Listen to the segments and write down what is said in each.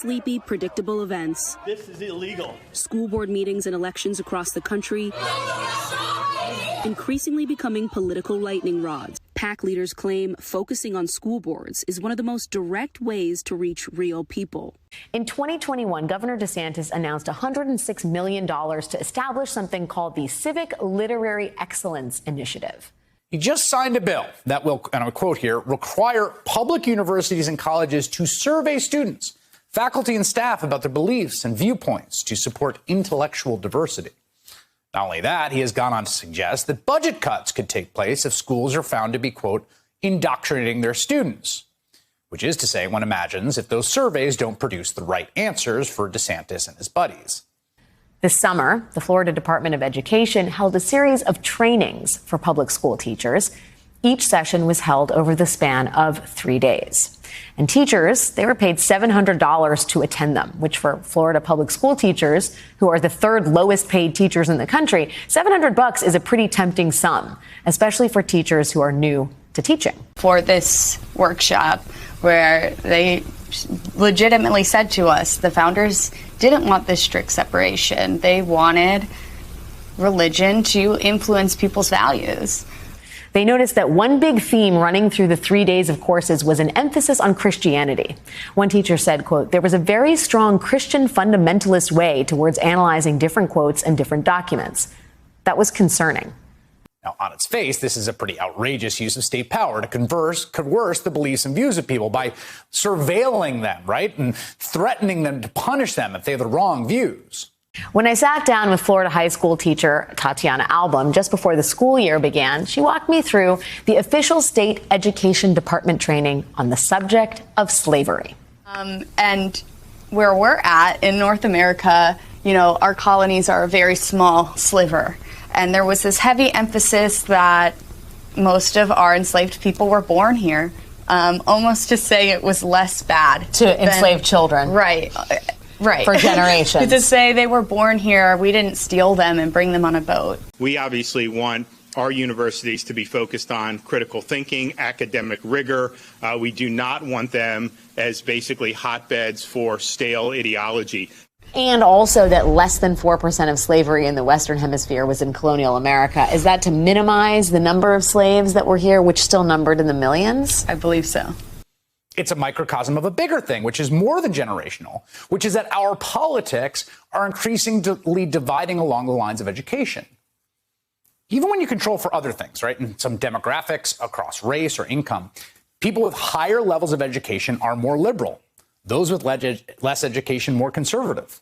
sleepy, predictable events. This is illegal. School board meetings and elections across the country increasingly becoming political lightning rods. PAC leaders claim focusing on school boards is one of the most direct ways to reach real people. In 2021, Governor DeSantis announced $106 million to establish something called the Civic Literary Excellence Initiative. He just signed a bill that will, and I'll quote here, require public universities and colleges to survey students, faculty and staff about their beliefs and viewpoints to support intellectual diversity. Not only that, he has gone on to suggest that budget cuts could take place if schools are found to be, quote, indoctrinating their students, which is to say, one imagines if those surveys don't produce the right answers for DeSantis and his buddies. This summer, the Florida Department of Education held a series of trainings for public school teachers. Each session was held over the span of 3 days. And teachers, they were paid $700 to attend them, which for Florida public school teachers, who are the third lowest paid teachers in the country, $700 is a pretty tempting sum, especially for teachers who are new to teaching. For this workshop, where they legitimately said to us, the founders didn't want this strict separation. They wanted religion to influence people's values. They noticed that one big theme running through the 3 days of courses was an emphasis on Christianity. One teacher said, quote, there was a very strong Christian fundamentalist way towards analyzing different quotes and different documents. That was concerning. Now, on its face, this is a pretty outrageous use of state power to coerce the beliefs and views of people by surveilling them, right, and threatening them to punish them if they have the wrong views. When I sat down with Florida high school teacher Tatiana Album just before the school year began, she walked me through the official state education department training on the subject of slavery. And where we're at in North America, you know, our colonies are a very small sliver. And there was this heavy emphasis that most of our enslaved people were born here, almost to say it was less bad. To enslave children. Right. Right. For generations. To say they were born here, we didn't steal them and bring them on a boat. We obviously want our universities to be focused on critical thinking, academic rigor. We do not want them as basically hotbeds for stale ideology. And also that less than 4% of slavery in the Western Hemisphere was in colonial America. Is that to minimize the number of slaves that were here, which still numbered in the millions? I believe so. It's a microcosm of a bigger thing, which is more than generational, which is that our politics are increasingly dividing along the lines of education. Even when you control for other things, right, and some demographics across race or income, people with higher levels of education are more liberal. Those with less education, more conservative.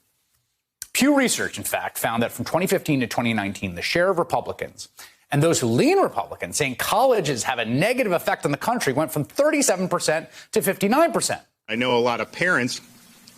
Pew Research, in fact, found that from 2015 to 2019, the share of Republicans and those who lean Republican, saying colleges have a negative effect on the country, went from 37% to 59%. I know a lot of parents,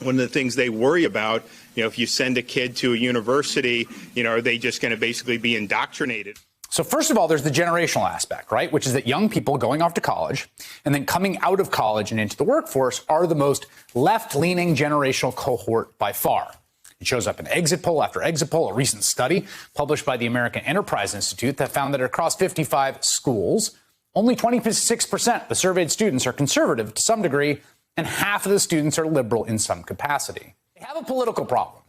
one of the things they worry about, you know, if you send a kid to a university, you know, are they just going to basically be indoctrinated? So first of all, there's the generational aspect, right, which is that young people going off to college and then coming out of college and into the workforce are the most left-leaning generational cohort by far. It shows up in exit poll after exit poll, a recent study published by the American Enterprise Institute that found that across 55 schools, only 26% of the surveyed students are conservative to some degree, and half of the students are liberal in some capacity. They have a political problem,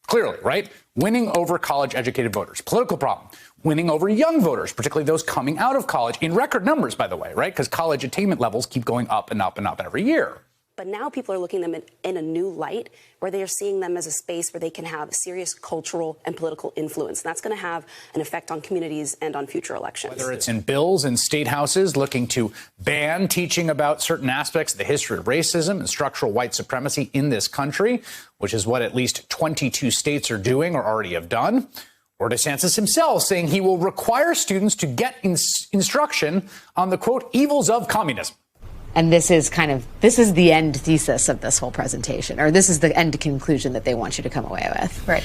clearly, right? Winning over college-educated voters. Political problem. Winning over young voters, particularly those coming out of college, in record numbers, by the way, right? Because college attainment levels keep going up and up and up every year. But now people are looking at them in a new light, where they are seeing them as a space where they can have serious cultural and political influence. And that's going to have an effect on communities and on future elections. Whether it's in bills in state houses looking to ban teaching about certain aspects of the history of racism and structural white supremacy in this country, which is what at least 22 states are doing or already have done, or DeSantis himself saying he will require students to get instruction on the, quote, evils of communism. And this is the end thesis of this whole presentation, or this is the end conclusion that they want you to come away with. Right.